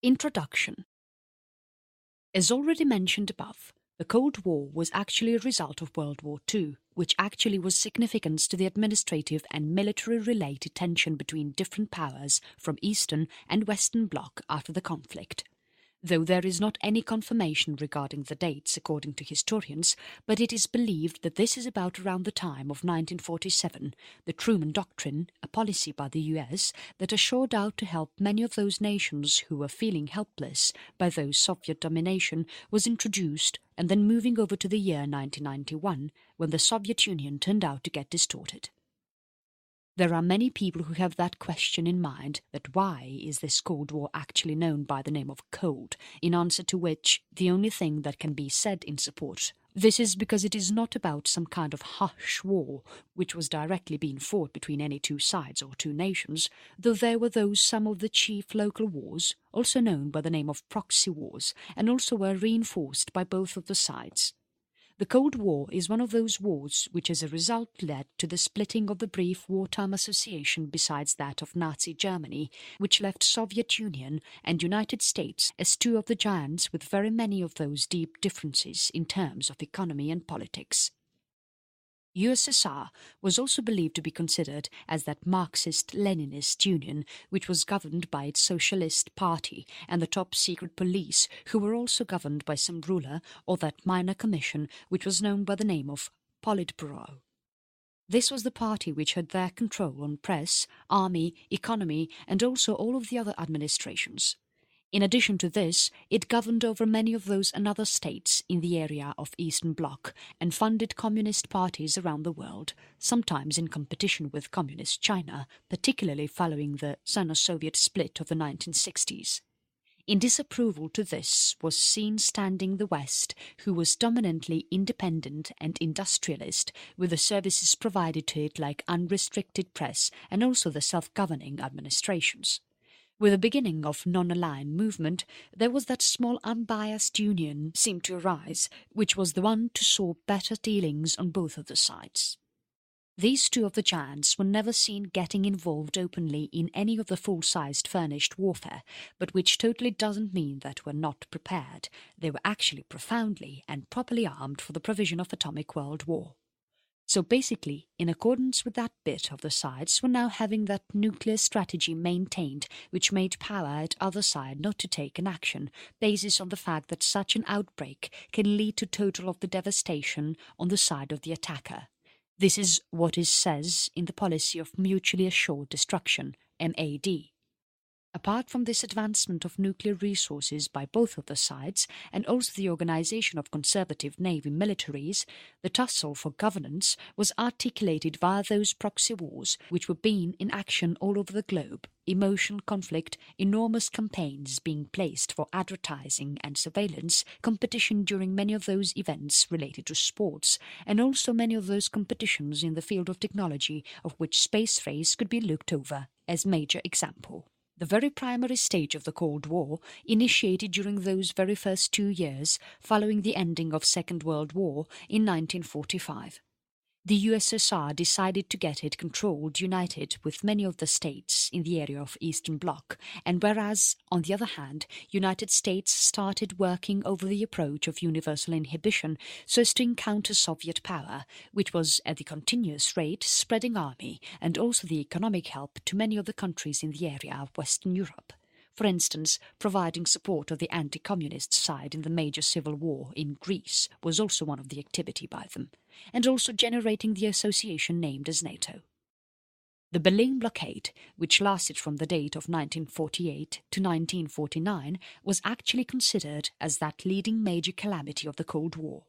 Introduction. As already mentioned above, the Cold War was actually a result of World War II, which actually was significant to the administrative and military-related tension between different powers from Eastern and Western Bloc after the conflict. Though there is not any confirmation regarding the dates according to historians, but it is believed that this is about around the time of 1947, the Truman Doctrine, a policy by the US that assured out to help many of those nations who were feeling helpless by those Soviet domination, was introduced, and then moving over to the year 1991, when the Soviet Union turned out to get distorted. There are many people who have that question in mind, that why is this Cold War actually known by the name of Cold, in answer to which the only thing that can be said in support, this is because it is not about some kind of hush war which was directly being fought between any two sides or two nations, though there were those some of the chief local wars, also known by the name of proxy wars, and also were reinforced by both of the sides. The Cold War is one of those wars which as a result led to the splitting of the brief wartime association besides that of Nazi Germany, which left Soviet Union and United States as two of the giants with very many of those deep differences in terms of economy and politics. USSR was also believed to be considered as that Marxist-Leninist union which was governed by its Socialist Party and the top secret police, who were also governed by some ruler, or that minor commission which was known by the name of Politburo. This was the party which had their control on press, army, economy, and also all of the other administrations. In addition to this, it governed over many of those and other states in the area of Eastern Bloc and funded communist parties around the world, sometimes in competition with Communist China, particularly following the Sino-Soviet split of the 1960s. In disapproval to this was seen standing the West, who was dominantly independent and industrialist, with the services provided to it like unrestricted press and also the self-governing administrations. With the beginning of non-aligned movement, there was that small unbiased union seemed to arise, which was the one to saw better dealings on both of the sides. These two of the giants were never seen getting involved openly in any of the full-sized furnished warfare, but which totally doesn't mean that were not prepared. They were actually profoundly and properly armed for the provision of atomic world war. So basically, in accordance with that bit of the sides were now having that nuclear strategy maintained, which made power at other side not to take an action, basis on the fact that such an outbreak can lead to total of the devastation on the side of the attacker. This is what it says in the policy of mutually assured destruction, MAD. Apart from this advancement of nuclear resources by both of the sides, and also the organization of conservative navy militaries, the tussle for governance was articulated via those proxy wars which were being in action all over the globe, emotional conflict, enormous campaigns being placed for advertising and surveillance, competition during many of those events related to sports, and also many of those competitions in the field of technology, of which space race could be looked over as major example. The very primary stage of the Cold War, initiated during those very first 2 years following the ending of Second World War in 1945. The USSR decided to get it controlled united with many of the states in the area of Eastern Bloc, and whereas, on the other hand, United States started working over the approach of universal inhibition so as to encounter Soviet power, which was at the continuous rate spreading army and also the economic help to many of the countries in the area of Western Europe. For instance, providing support of the anti-communist side in the major civil war in Greece was also one of the activity by them, and also generating the association named as NATO. The Berlin Blockade, which lasted from the date of 1948 to 1949, was actually considered as that leading major calamity of the Cold War.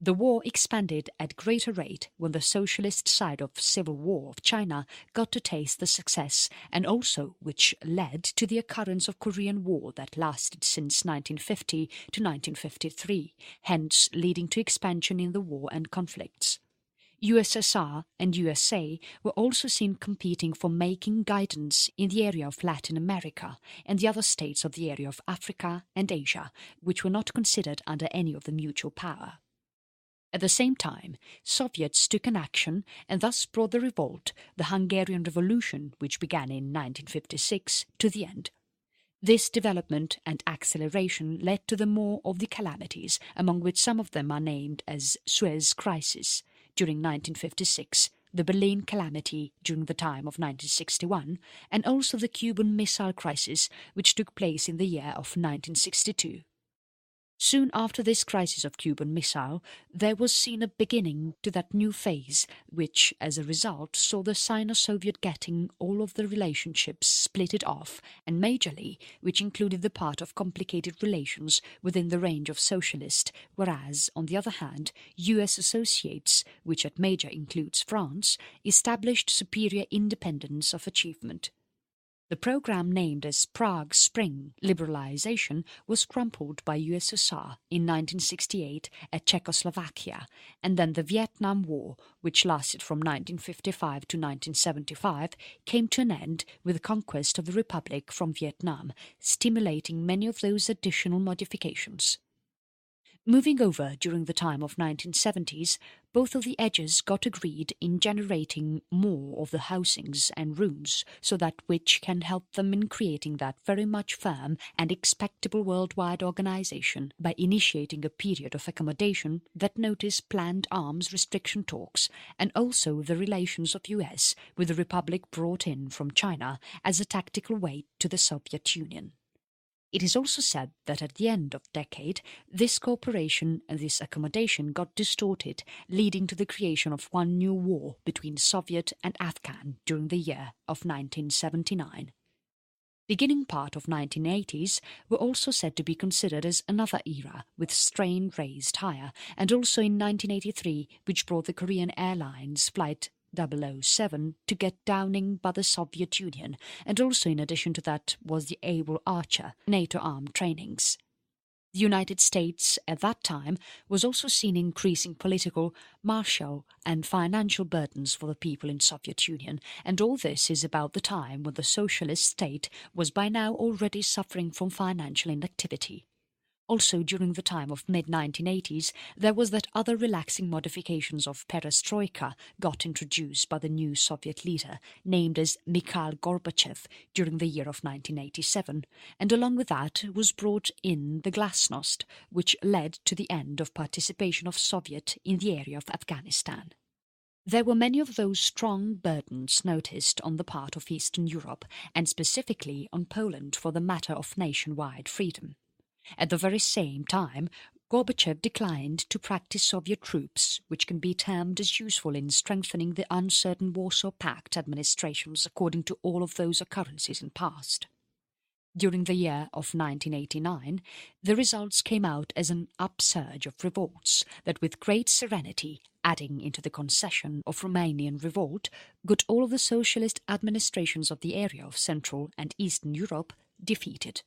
The war expanded at greater rate when the socialist side of civil war of China got to taste the success, and also which led to the occurrence of Korean War that lasted since 1950 to 1953, hence leading to expansion in the war and conflicts. USSR and USA were also seen competing for making guidance in the area of Latin America and the other states of the area of Africa and Asia, which were not considered under any of the mutual power. At the same time, Soviets took an action and thus brought the revolt, the Hungarian Revolution, which began in 1956, to the end. This development and acceleration led to the more of the calamities, among which some of them are named as Suez Crisis during 1956, the Berlin Calamity during the time of 1961, and also the Cuban Missile Crisis, which took place in the year of 1962. Soon after this crisis of Cuban missile, there was seen a beginning to that new phase, which, as a result, saw the Sino-Soviet getting all of the relationships splitted off, and majorly, which included the part of complicated relations within the range of socialist, whereas, on the other hand, US associates, which at major includes France, established superior independence of achievement. The program named as Prague Spring Liberalization was crumpled by USSR in 1968 at Czechoslovakia, and then the Vietnam War, which lasted from 1955 to 1975, came to an end with the conquest of the Republic from Vietnam, stimulating many of those additional modifications. Moving over during the time of 1970s, both of the edges got agreed in generating more of the housings and rooms, so that which can help them in creating that very much firm and expectable worldwide organization by initiating a period of accommodation that noticed planned arms restriction talks, and also the relations of US with the Republic brought in from China as a tactical weight to the Soviet Union. It is also said that at the end of the decade, this cooperation and this accommodation got distorted, leading to the creation of one new war between Soviet and Afghan during the year of 1979. Beginning part of 1980s were also said to be considered as another era, with strain raised higher, and also in 1983, which brought the Korean Airlines Flight 007 to get downing by the Soviet Union, and also in addition to that was the Able Archer NATO armed trainings. The United States at that time was also seen increasing political, martial and financial burdens for the people in Soviet Union, and all this is about the time when the socialist state was by now already suffering from financial inactivity. Also during the time of mid-1980s, there was that other relaxing modifications of perestroika got introduced by the new Soviet leader, named as Mikhail Gorbachev during the year of 1987, and along with that was brought in the glasnost, which led to the end of participation of Soviet in the area of Afghanistan. There were many of those strong burdens noticed on the part of Eastern Europe, and specifically on Poland for the matter of nationwide freedom. At the very same time, Gorbachev declined to practice Soviet troops, which can be termed as useful in strengthening the uncertain Warsaw Pact administrations according to all of those occurrences in past. During the year of 1989, the results came out as an upsurge of revolts that with great serenity, adding into the concession of Romanian revolt, got all of the socialist administrations of the area of Central and Eastern Europe defeated.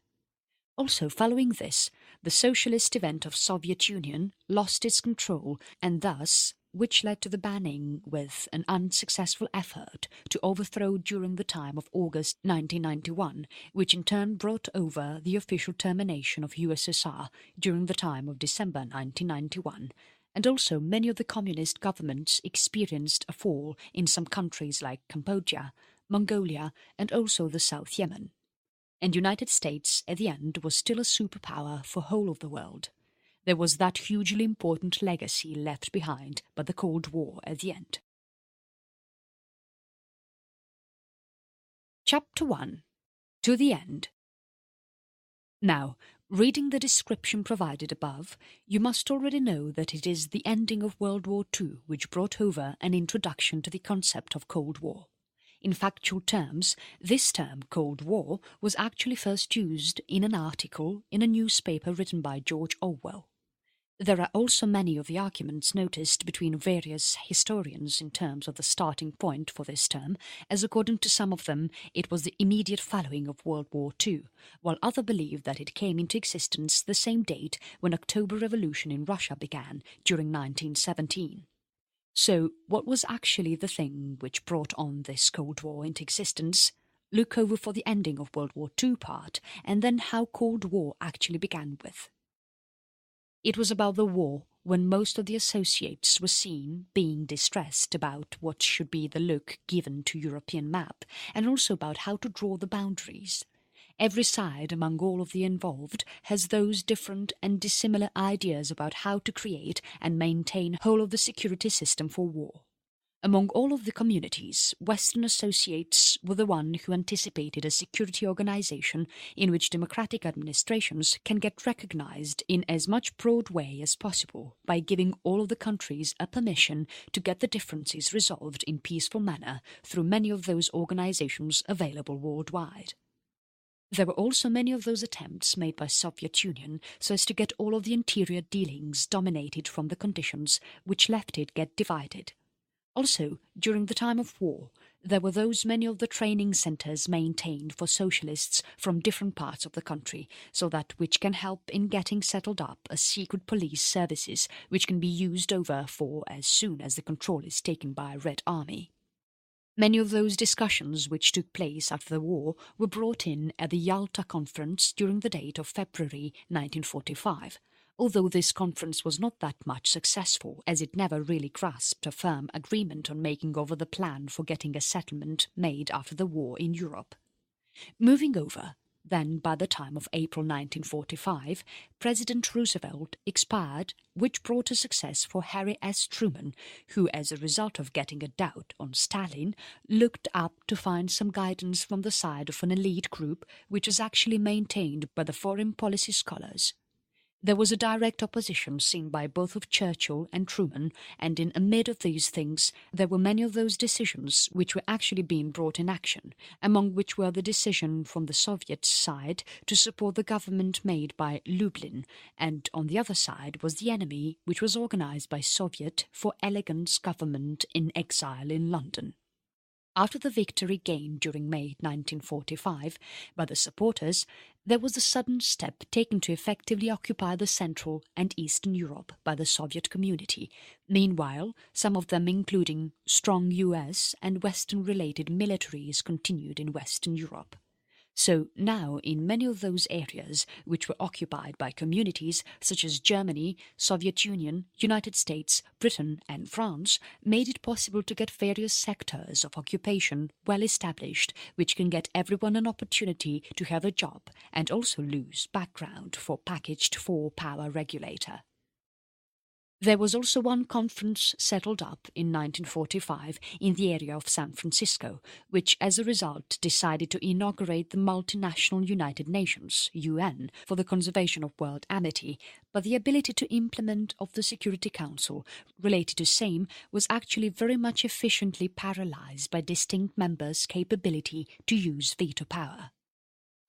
Also, following this, the socialist event of Soviet Union lost its control, and thus, which led to the banning with an unsuccessful effort to overthrow during the time of August 1991, which in turn brought over the official termination of USSR during the time of December 1991, and also many of the communist governments experienced a fall in some countries like Cambodia, Mongolia, and also the South Yemen. And United States at the end was still a superpower for whole of the world. There was that hugely important legacy left behind by the Cold War at the end. Chapter 1. To the End. Now, reading the description provided above, you must already know that it is the ending of World War II which brought over an introduction to the concept of Cold War. In factual terms, this term, Cold War, was actually first used in an article in a newspaper written by George Orwell. There are also many of the arguments noticed between various historians in terms of the starting point for this term, as according to some of them it was the immediate following of World War II, while others believe that it came into existence the same date when October Revolution in Russia began during 1917. So, what was actually the thing which brought on this Cold War into existence? Look over for the ending of World War II part, and then how Cold War actually began with. It was about the war when most of the associates were seen being distressed about what should be the look given to European map, and also about how to draw the boundaries. Every side among all of the involved has those different and dissimilar ideas about how to create and maintain whole of the security system for war. Among all of the communities, Western associates were the one who anticipated a security organization in which democratic administrations can get recognized in as much broad way as possible by giving all of the countries a permission to get the differences resolved in peaceful manner through many of those organizations available worldwide. There were also many of those attempts made by Soviet Union so as to get all of the interior dealings dominated from the conditions which left it get divided. Also, during the time of war, there were those many of the training centres maintained for socialists from different parts of the country, so that which can help in getting settled up as secret police services which can be used over for as soon as the control is taken by a Red Army. Many of those discussions which took place after the war were brought in at the Yalta Conference during the date of February 1945, although this conference was not that much successful as it never really grasped a firm agreement on making over the plan for getting a settlement made after the war in Europe. Moving over, then by the time of April 1945, President Roosevelt expired, which brought a success for Harry S. Truman, who, as a result of getting a doubt on Stalin, looked up to find some guidance from the side of an elite group which was actually maintained by the foreign policy scholars. There was a direct opposition seen by both of Churchill and Truman, and in amid of these things there were many of those decisions which were actually being brought in action, among which were the decision from the Soviet side to support the government made by Lublin, and on the other side was the enemy which was organised by Soviet for Elegant's government in exile in London. After the victory gained during May 1945 by the supporters, there was a sudden step taken to effectively occupy the Central and Eastern Europe by the Soviet community. Meanwhile, some of them including strong US and Western-related militaries continued in Western Europe. So now in many of those areas which were occupied by communities such as Germany, Soviet Union, United States, Britain and France made it possible to get various sectors of occupation well established which can get everyone an opportunity to have a job and also lose background for packaged 4-power regulator. There was also one conference settled up in 1945 in the area of San Francisco, which as a result decided to inaugurate the multinational United Nations, UN, for the conservation of world amity, but the ability to implement of the Security Council related to same was actually very much efficiently paralysed by distinct members' capability to use veto power.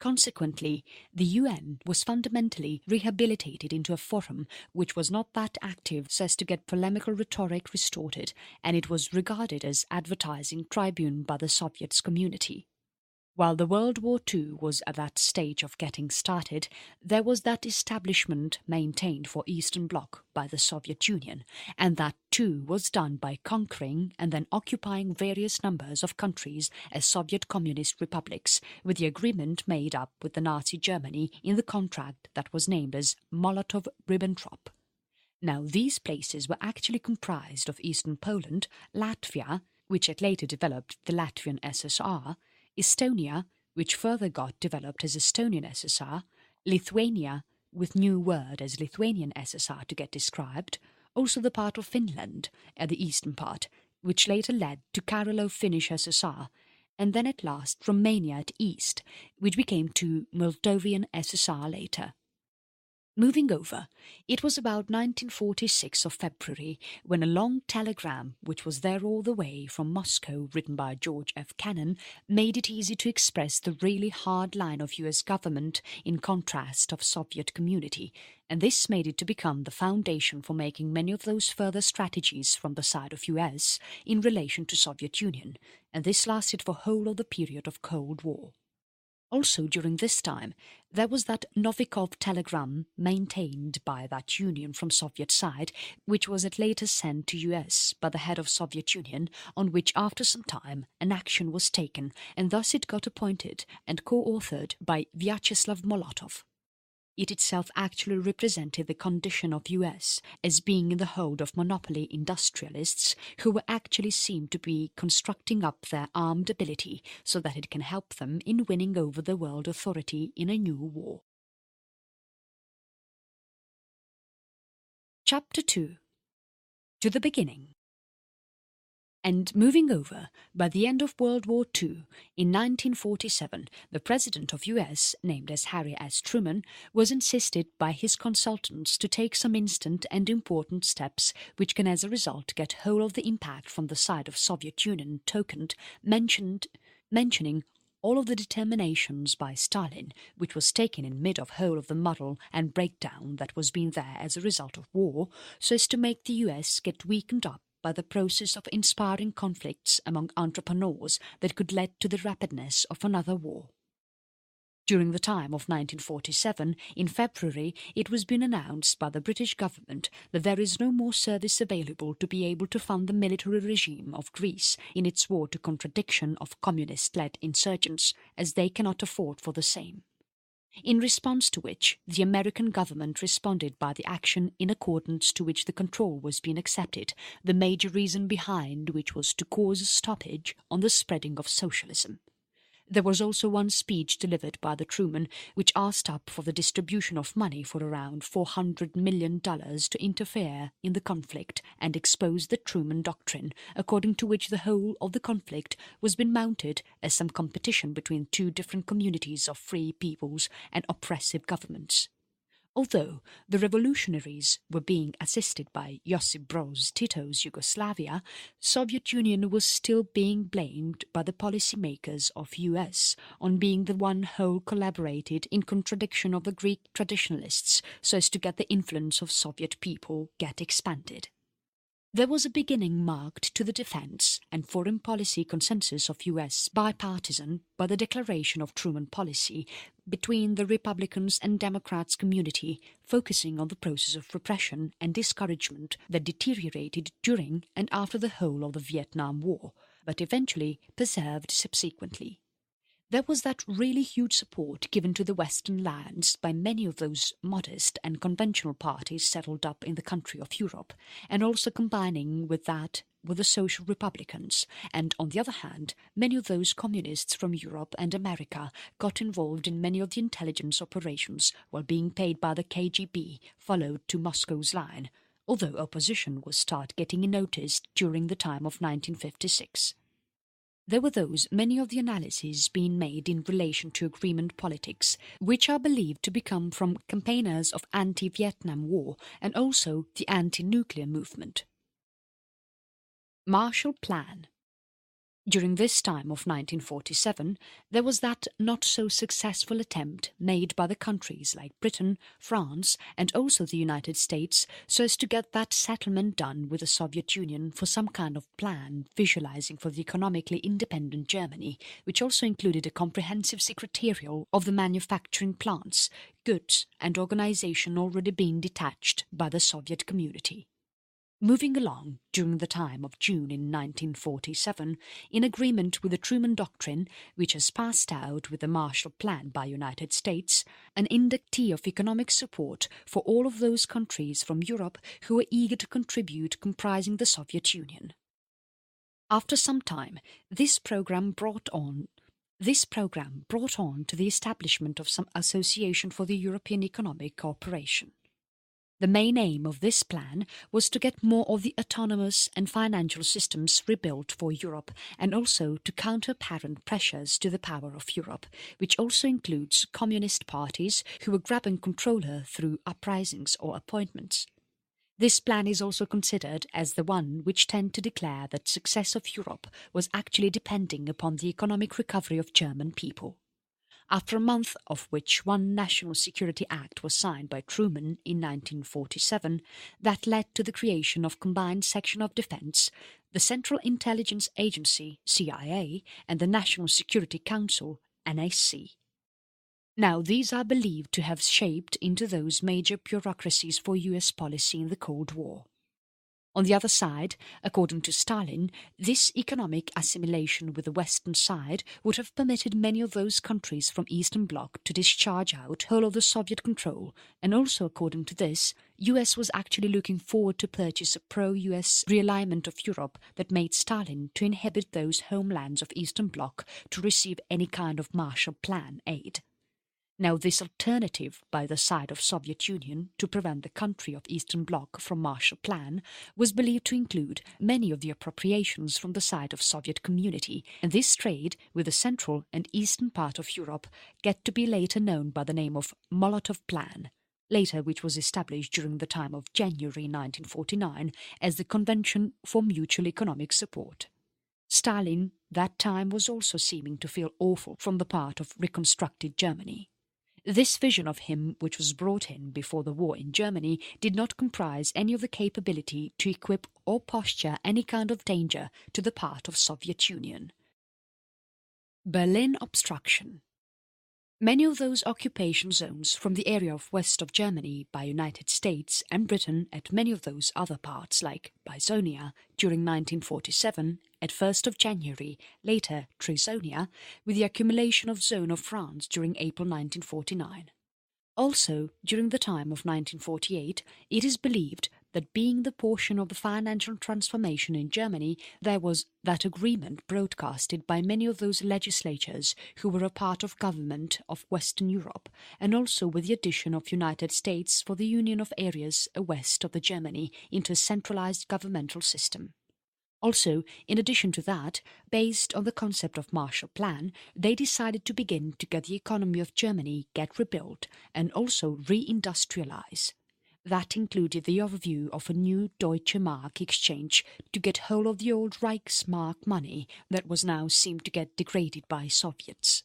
Consequently, the UN was fundamentally rehabilitated into a forum which was not that active so as to get polemical rhetoric restored, and it was regarded as advertising tribune by the Soviets community. While the World War II was at that stage of getting started, there was that establishment maintained for Eastern Bloc by the Soviet Union, and that too was done by conquering and then occupying various numbers of countries as Soviet Communist republics, with the agreement made up with the Nazi Germany in the contract that was named as Molotov-Ribbentrop. Now these places were actually comprised of Eastern Poland, Latvia, which had later developed the Latvian SSR, Estonia, which further got developed as Estonian SSR, Lithuania, with new word as Lithuanian SSR to get described, also the part of Finland, at the eastern part, which later led to Karelo-Finnish SSR, and then at last Romania at east, which became to Moldovan SSR later. Moving over, it was about 1946 of February when a long telegram, which was there all the way from Moscow, written by George F. Kennan, made it easy to express the really hard line of US government in contrast of Soviet community, and this made it to become the foundation for making many of those further strategies from the side of US in relation to Soviet Union, and this lasted for whole of the period of Cold War. Also during this time, there was that Novikov telegram maintained by that union from Soviet side, which was at later sent to US by the head of Soviet Union, on which after some time an action was taken, and thus it got appointed and co-authored by Vyacheslav Molotov. It itself actually represented the condition of US as being in the hold of monopoly industrialists who were actually seen to be constructing up their armed ability so that it can help them in winning over the world authority in a new war. Chapter 2. To the beginning. And moving over, by the end of World War II, in 1947, the President of US, named as Harry S. Truman, was insisted by his consultants to take some instant and important steps which can as a result get hold of the impact from the side of Soviet Union tokened, mentioning all of the determinations by Stalin, which was taken in mid of whole of the muddle and breakdown that was being there as a result of war, so as to make the US get weakened up by the process of inspiring conflicts among entrepreneurs that could lead to the rapidness of another war. During the time of 1947, in February, it was been announced by the British government that there is no more service available to be able to fund the military regime of Greece in its war to contradiction of communist-led insurgents, as they cannot afford for the same. In response to which, the American government responded by the action in accordance to which the control was being accepted, the major reason behind which was to cause a stoppage on the spreading of socialism. There was also one speech delivered by the Truman which asked up for the distribution of money for around $400 million to interfere in the conflict and expose the Truman Doctrine, according to which the whole of the conflict was been mounted as some competition between two different communities of free peoples and oppressive governments. Although the revolutionaries were being assisted by Josip Broz Tito's Yugoslavia, Soviet Union was still being blamed by the policymakers of US on being the one who collaborated in contradiction of the Greek traditionalists so as to get the influence of Soviet people get expanded. There was a beginning marked to the defense and foreign policy consensus of US bipartisan by the declaration of Truman policy between the Republicans and Democrats community, focusing on the process of repression and discouragement that deteriorated during and after the whole of the Vietnam War, but eventually persevered subsequently. There was that really huge support given to the Western lands by many of those modest and conventional parties settled up in the country of Europe, and also combining with that with the social republicans, and on the other hand, many of those communists from Europe and America got involved in many of the intelligence operations while being paid by the KGB, followed to Moscow's line, although opposition was start getting noticed during the time of 1956. There were those many of the analyses being made in relation to agreement politics, which are believed to become from campaigners of anti-Vietnam War and also the anti-nuclear movement. Marshall Plan. During this time of 1947, there was that not-so-successful attempt made by the countries like Britain, France and also the United States so as to get that settlement done with the Soviet Union for some kind of plan visualizing for the economically independent Germany, which also included a comprehensive secretarial of the manufacturing plants, goods and organization already being detached by the Soviet community. Moving along during the time of June in 1947, in agreement with the Truman Doctrine, which has passed out with the Marshall Plan by United States, an inductee of economic support for all of those countries from Europe who were eager to contribute comprising the Soviet Union. After some time, this program brought on to the establishment of some association for the European Economic Cooperation. The main aim of this plan was to get more of the autonomous and financial systems rebuilt for Europe and also to counter apparent pressures to the power of Europe, which also includes communist parties who were grabbing control through uprisings or appointments. This plan is also considered as the one which tend to declare that success of Europe was actually depending upon the economic recovery of German people. After a month of which one National Security Act was signed by Truman in 1947 that led to the creation of Combined Section of Defense, the Central Intelligence Agency, CIA, and the National Security Council, NSC. Now these are believed to have shaped into those major bureaucracies for US policy in the Cold War. On the other side, according to Stalin, this economic assimilation with the Western side would have permitted many of those countries from Eastern Bloc to discharge out whole of the Soviet control, and also according to this, US was actually looking forward to purchase a pro-US realignment of Europe that made Stalin to inhibit those homelands of Eastern Bloc to receive any kind of Marshall Plan aid. Now this alternative by the side of Soviet Union to prevent the country of Eastern Bloc from Marshall Plan was believed to include many of the appropriations from the side of Soviet community, and this trade with the central and eastern part of Europe get to be later known by the name of Molotov Plan, later which was established during the time of January 1949 as the Convention for Mutual Economic Support. Stalin that time was also seeming to feel awful from the part of reconstructed Germany. This vision of him, which was brought in before the war in Germany, did not comprise any of the capability to equip or posture any kind of danger to the part of Soviet Union. Berlin obstruction. Many of those occupation zones from the area of west of Germany by United States and Britain at many of those other parts like Bisonia during 1947, at 1st of January, later Trisonia, with the accumulation of zone of France during April 1949. Also, during the time of 1948, it is believed that being the portion of the financial transformation in Germany, there was that agreement broadcasted by many of those legislatures who were a part of government of Western Europe, and also with the addition of United States for the union of areas west of the Germany into a centralized governmental system. Also, in addition to that, based on the concept of Marshall Plan, they decided to begin to get the economy of Germany get rebuilt and also re-industrialize. That included the overview of a new Deutsche Mark exchange to get hold of the old Reichsmark money that was now seemed to get degraded by Soviets.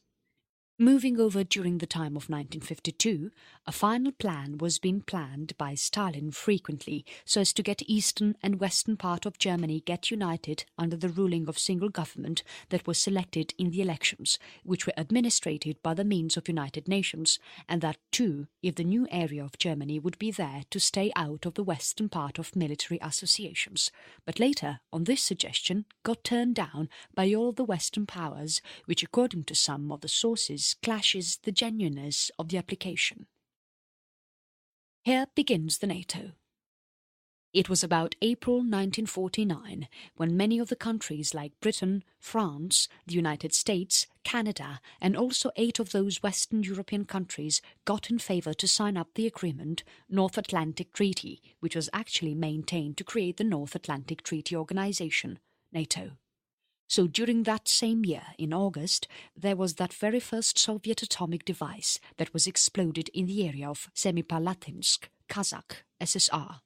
Moving over during the time of 1952, a final plan was being planned by Stalin frequently so as to get eastern and western part of Germany get united under the ruling of single government that was selected in the elections, which were administrated by the means of United Nations, and that too if the new area of Germany would be there to stay out of the western part of military associations, but later on this suggestion got turned down by all of the Western powers, which according to some of the sources clashes the genuineness of the application. Here begins the NATO. It was about April 1949 when many of the countries like Britain, France, the United States, Canada and also 8 of those Western European countries got in favour to sign up the agreement North Atlantic Treaty, which was actually maintained to create the North Atlantic Treaty Organization, NATO. So during that same year, in August, there was that very first Soviet atomic device that was exploded in the area of Semipalatinsk, Kazakh, SSR.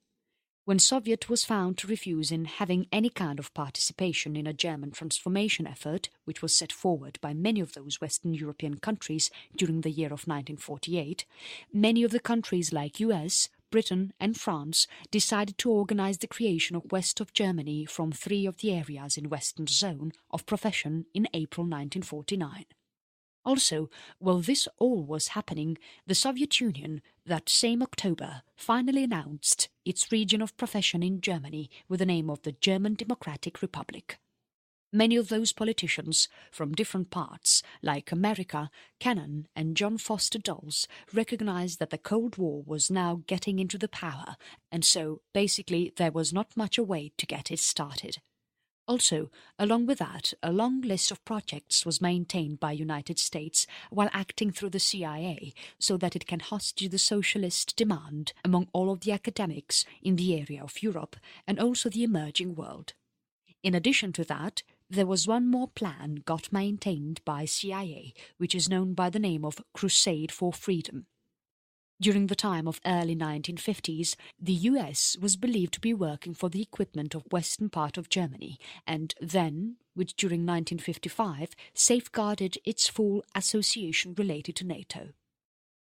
When Soviet was found to refuse in having any kind of participation in a German transformation effort, which was set forward by many of those Western European countries during the year of 1948, many of the countries like US, Britain and France decided to organize the creation of west of Germany from 3 of the areas in Western Zone of profession in April 1949. Also, while this all was happening, the Soviet Union, that same October, finally announced its region of profession in Germany with the name of the German Democratic Republic. Many of those politicians from different parts, like America, Kennan and John Foster Dulles, recognized that the Cold War was now getting into the power, and so, basically, there was not much a way to get it started. Also, along with that, a long list of projects was maintained by United States while acting through the CIA so that it can hostage the socialist demand among all of the academics in the area of Europe and also the emerging world. In addition to that, there was one more plan got maintained by CIA, which is known by the name of Crusade for Freedom. During the time of early 1950s, the US was believed to be working for the equipment of western part of Germany, and then, which during 1955 safeguarded its full association related to NATO.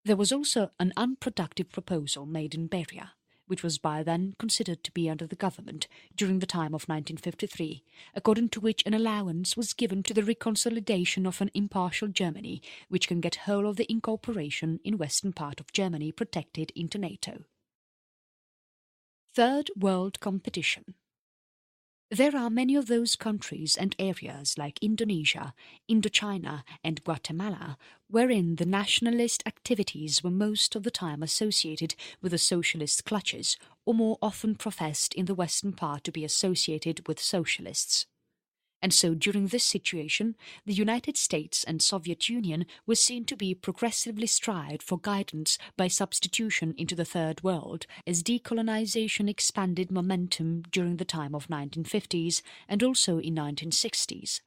There was also an unproductive proposal made in Beria, which was by then considered to be under the government during the time of 1953, according to which an allowance was given to the reconsolidation of an impartial Germany, which can get hold of the incorporation in western part of Germany protected into NATO. Third World Competition. There are many of those countries and areas like Indonesia, Indochina and Guatemala wherein the nationalist activities were most of the time associated with the socialist clutches, or more often professed in the western part to be associated with socialists. And so during this situation, the United States and Soviet Union were seen to be progressively strived for guidance by substitution into the Third World as decolonization expanded momentum during the time of 1950s and also in 1960s.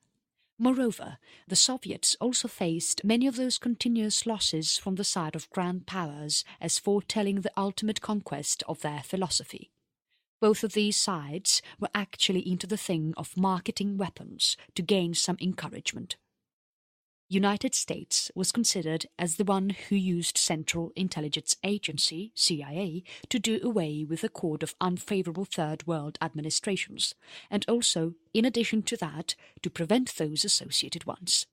Moreover, the Soviets also faced many of those continuous losses from the side of grand powers as foretelling the ultimate conquest of their philosophy. Both of these sides were actually into the thing of marketing weapons to gain some encouragement. United States was considered as the one who used Central Intelligence Agency, CIA, to do away with a cord of unfavorable Third World administrations, and also, in addition to that, to prevent those associated ones.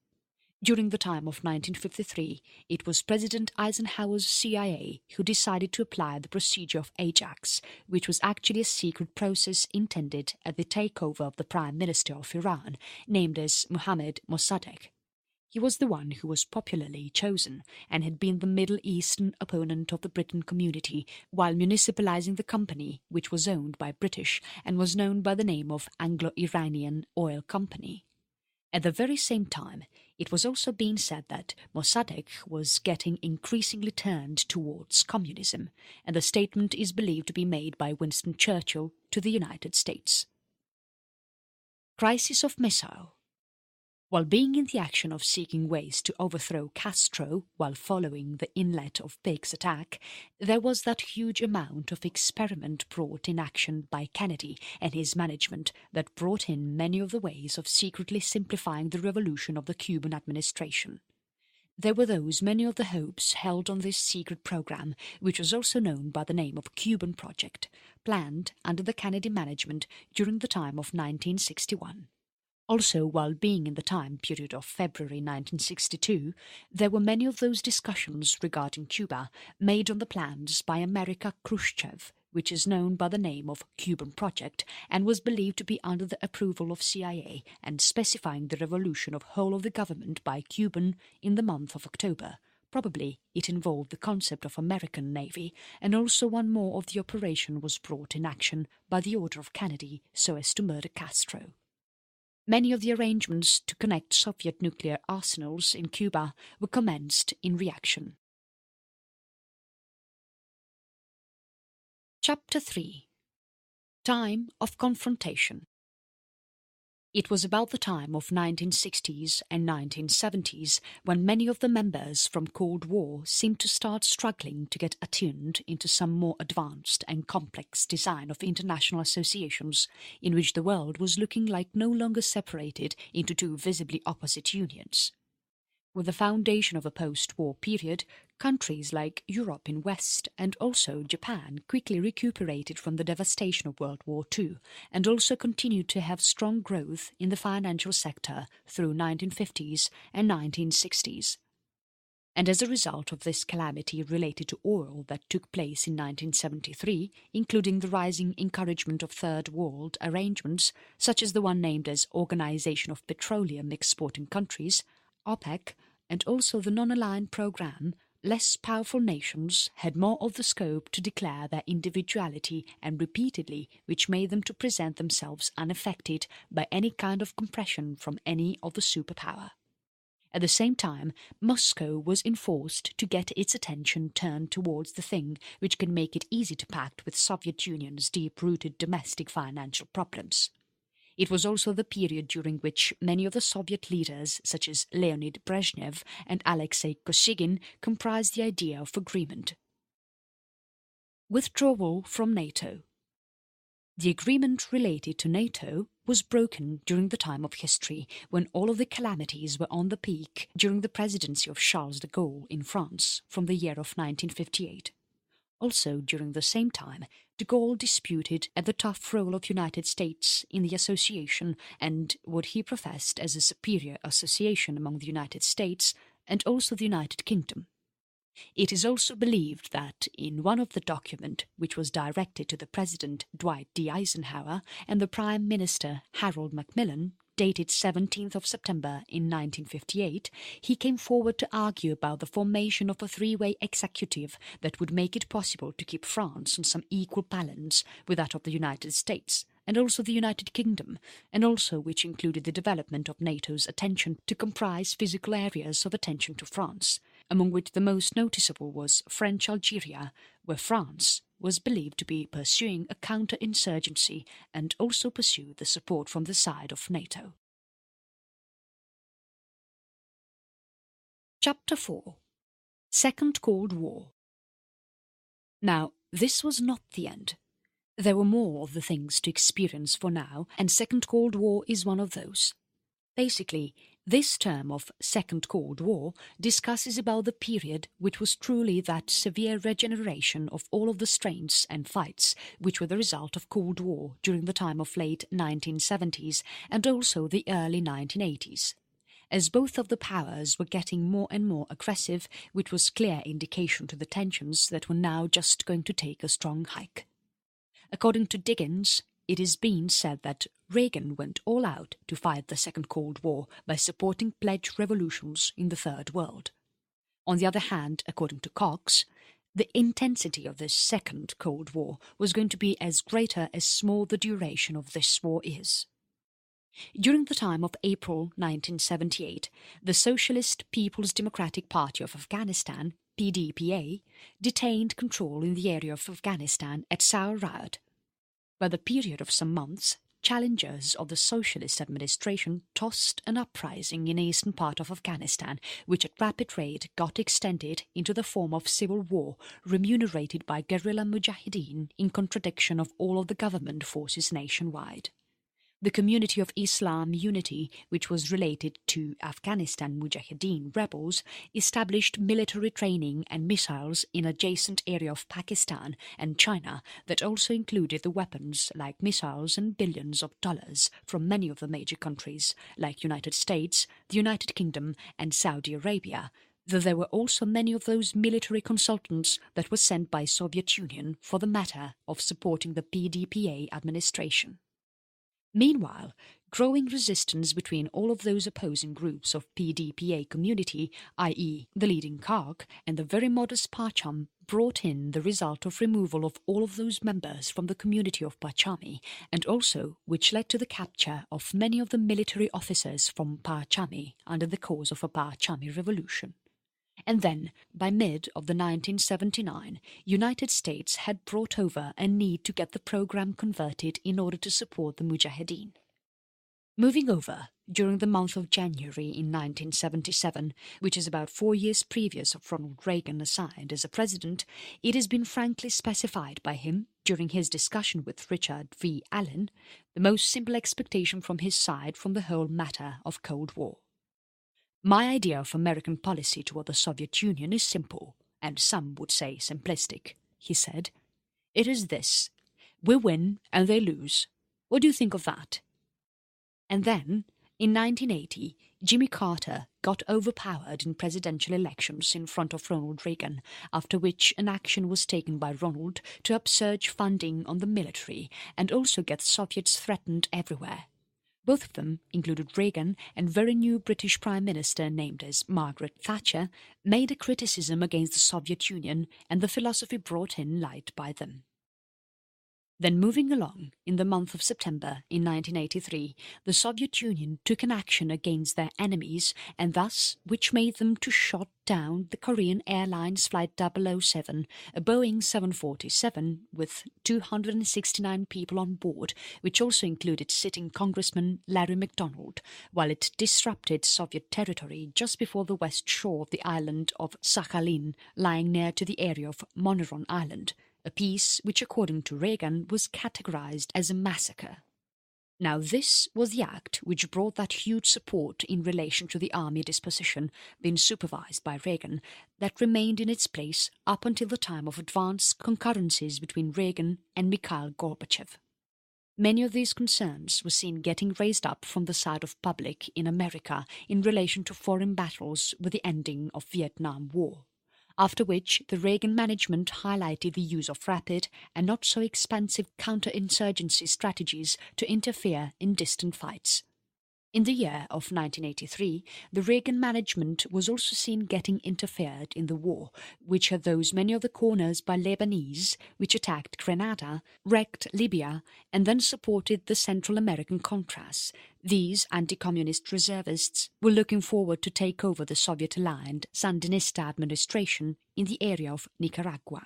During the time of 1953, it was President Eisenhower's CIA who decided to apply the procedure of Ajax, which was actually a secret process intended at the takeover of the Prime Minister of Iran, named as Mohammad Mossadegh. He was the one who was popularly chosen and had been the Middle Eastern opponent of the Britain community while municipalizing the company, which was owned by British and was known by the name of Anglo-Iranian Oil Company. At the very same time, it was also being said that Mossadegh was getting increasingly turned towards communism, and the statement is believed to be made by Winston Churchill to the United States. Crisis of Missile. While being in the action of seeking ways to overthrow Castro while following the Inlet of Pigs attack, there was that huge amount of experiment brought in action by Kennedy and his management that brought in many of the ways of secretly simplifying the revolution of the Cuban administration. There were many of the hopes held on this secret program, which was also known by the name of Cuban Project, planned under the Kennedy management during the time of 1961. Also, while being in the time period of February 1962, there were many of those discussions regarding Cuba made on the plans by America Khrushchev, which is known by the name of Cuban Project and was believed to be under the approval of CIA and specifying the revolution of whole of the government by Cuban in the month of October. Probably it involved the concept of American Navy, and also one more of the operation was brought in action by the order of Kennedy so as to murder Castro. Many of the arrangements to connect Soviet nuclear arsenals in Cuba were commenced in reaction. Chapter 3. Time of Confrontation. It was about the time of 1960s and 1970s when many of the members from Cold War seemed to start struggling to get attuned into some more advanced and complex design of international associations in which the world was looking like no longer separated into two visibly opposite unions. With the foundation of a post-war period, countries like Europe in West and also Japan quickly recuperated from the devastation of World War II and also continued to have strong growth in the financial sector through 1950s and 1960s. And as a result of this calamity related to oil that took place in 1973, including the rising encouragement of Third World arrangements, such as the one named as Organization of Petroleum Exporting Countries, OPEC, and also the non-aligned program, less powerful nations had more of the scope to declare their individuality and repeatedly, which made them to present themselves unaffected by any kind of compression from any of the superpower. At the same time, Moscow was enforced to get its attention turned towards the thing which can make it easy to pact with Soviet Union's deep-rooted domestic financial problems. It was also the period during which many of the Soviet leaders, such as Leonid Brezhnev and Alexei Kosygin, comprised the idea of agreement. Withdrawal from NATO. The agreement related to NATO was broken during the time of history when all of the calamities were on the peak during the presidency of Charles de Gaulle in France from the year of 1958. Also, during the same time, de Gaulle disputed at the tough role of United States in the association and what he professed as a superior association among the United States and also the United Kingdom. It is also believed that in one of the documents, which was directed to the President Dwight D. Eisenhower and the Prime Minister Harold Macmillan, dated 17th of September in 1958, he came forward to argue about the formation of a three-way executive that would make it possible to keep France on some equal balance with that of the United States, and also the United Kingdom, and also which included the development of NATO's attention to comprise physical areas of attention to France, among which the most noticeable was French Algeria, where France was believed to be pursuing a counter-insurgency and also pursue the support from the side of NATO. Chapter 4. Second Cold War. Now, this was not the end. There were more of the things to experience for now, and Second Cold War is one of those. Basically, this term of Second Cold War discusses about the period which was truly that severe regeneration of all of the strains and fights which were the result of Cold War during the time of late 1970s and also the early 1980s. As both of the powers were getting more and more aggressive, which was clear indication to the tensions that were now just going to take a strong hike. According to Diggins, it is being said that Reagan went all out to fight the Second Cold War by supporting pledge revolutions in the Third World. On the other hand, according to Cox, the intensity of this Second Cold War was going to be as greater as small the duration of this war is. During the time of April 1978, the Socialist People's Democratic Party of Afghanistan, PDPA, detained control in the area of Afghanistan at Sauerraud. By the period of some months, challengers of the Socialist administration tossed an uprising in the eastern part of Afghanistan, which at rapid rate got extended into the form of civil war remunerated by guerrilla mujahideen in contradiction of all of the government forces nationwide. The Community of Islam Unity, which was related to Afghanistan Mujahideen rebels, established military training and missiles in adjacent area of Pakistan and China that also included the weapons like missiles and billions of dollars from many of the major countries like United States, the United Kingdom and Saudi Arabia, though there were also many of those military consultants that were sent by Soviet Union for the matter of supporting the PDPA administration. Meanwhile, growing resistance between all of those opposing groups of PDPA community, i.e. the leading CARC and the very modest Parcham, brought in the result of removal of all of those members from the community of Parchami, and also which led to the capture of many of the military officers from Parchami under the cause of a Parchami revolution. And then, by mid of the 1979, United States had brought over a need to get the program converted in order to support the Mujahideen. Moving over, during the month of January in 1977, which is about 4 years previous of Ronald Reagan assigned as a president, it has been frankly specified by him, during his discussion with Richard V. Allen, the most simple expectation from his side from the whole matter of Cold War. My idea of American policy toward the Soviet Union is simple, and some would say simplistic, he said. It is this: we win and they lose. What do you think of that? And then, in 1980, Jimmy Carter got overpowered in presidential elections in front of Ronald Reagan, after which an action was taken by Ronald to upsurge funding on the military and also get Soviets threatened everywhere. Both of them, included Reagan and very new British Prime Minister named as Margaret Thatcher, made a criticism against the Soviet Union and the philosophy brought in light by them. Then moving along, in the month of September in 1983, the Soviet Union took an action against their enemies and thus which made them to shot down the Korean Airlines Flight 007, a Boeing 747 with 269 people on board, which also included sitting Congressman Larry McDonald, while it disrupted Soviet territory just before the west shore of the island of Sakhalin, lying near to the area of Moneron Island, a piece which according to Reagan was categorized as a massacre. Now this was the act which brought that huge support in relation to the army disposition, being supervised by Reagan, that remained in its place up until the time of advanced concurrences between Reagan and Mikhail Gorbachev. Many of these concerns were seen getting raised up from the side of public in America in relation to foreign battles with the ending of Vietnam War. after which the Reagan management highlighted the use of rapid and not so expensive counterinsurgency strategies to interfere in distant fights. In the year of 1983, the Reagan management was also seen getting interfered in the war, which had those many of the corners by Lebanese, which attacked Grenada, wrecked Libya, and then supported the Central American Contras. These anti-communist reservists were looking forward to take over the Soviet-aligned Sandinista administration in the area of Nicaragua.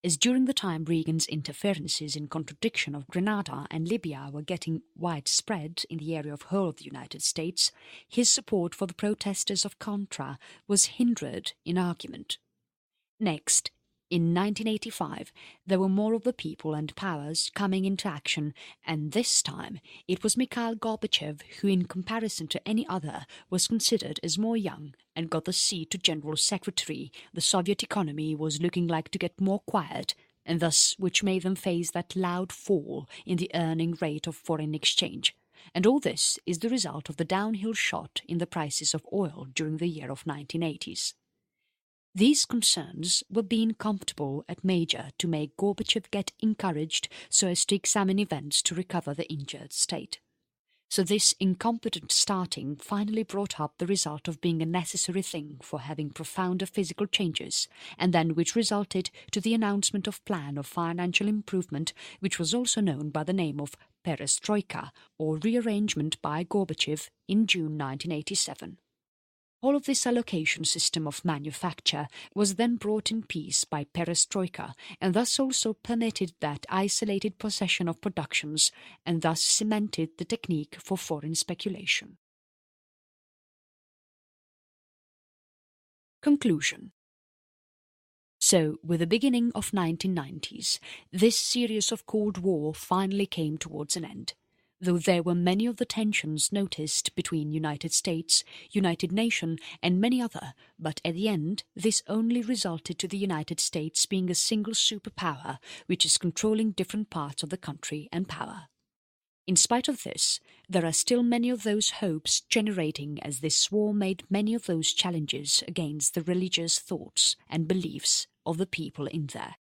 As during the time Reagan's interferences in contradiction of Grenada and Libya were getting widespread in the area of whole of the United States, his support for the protesters of Contra was hindered in argument. Next, in 1985, there were more of the people and powers coming into action, and this time it was Mikhail Gorbachev who, in comparison to any other, was considered as more young and got the seat to General Secretary. The Soviet economy was looking like to get more quiet, and thus which made them face that loud fall in the earning rate of foreign exchange. And all this is the result of the downhill shot in the prices of oil during the year of 1980s. These concerns were being comfortable at major to make Gorbachev get encouraged so as to examine events to recover the injured state. So this incompetent starting finally brought up the result of being a necessary thing for having profounder physical changes, and then which resulted to the announcement of plan of financial improvement, which was also known by the name of perestroika, or rearrangement by Gorbachev in June 1987. All of this allocation system of manufacture was then brought in peace by perestroika, and thus also permitted that isolated possession of productions, and thus cemented the technique for foreign speculation. Conclusion. So, with the beginning of 1990s, this series of Cold War finally came towards an end. Though there were many of the tensions noticed between United States, United Nations and many other, but at the end this only resulted to the United States being a single superpower which is controlling different parts of the country and power. In spite of this, there are still many of those hopes generating as this war made many of those challenges against the religious thoughts and beliefs of the people in there.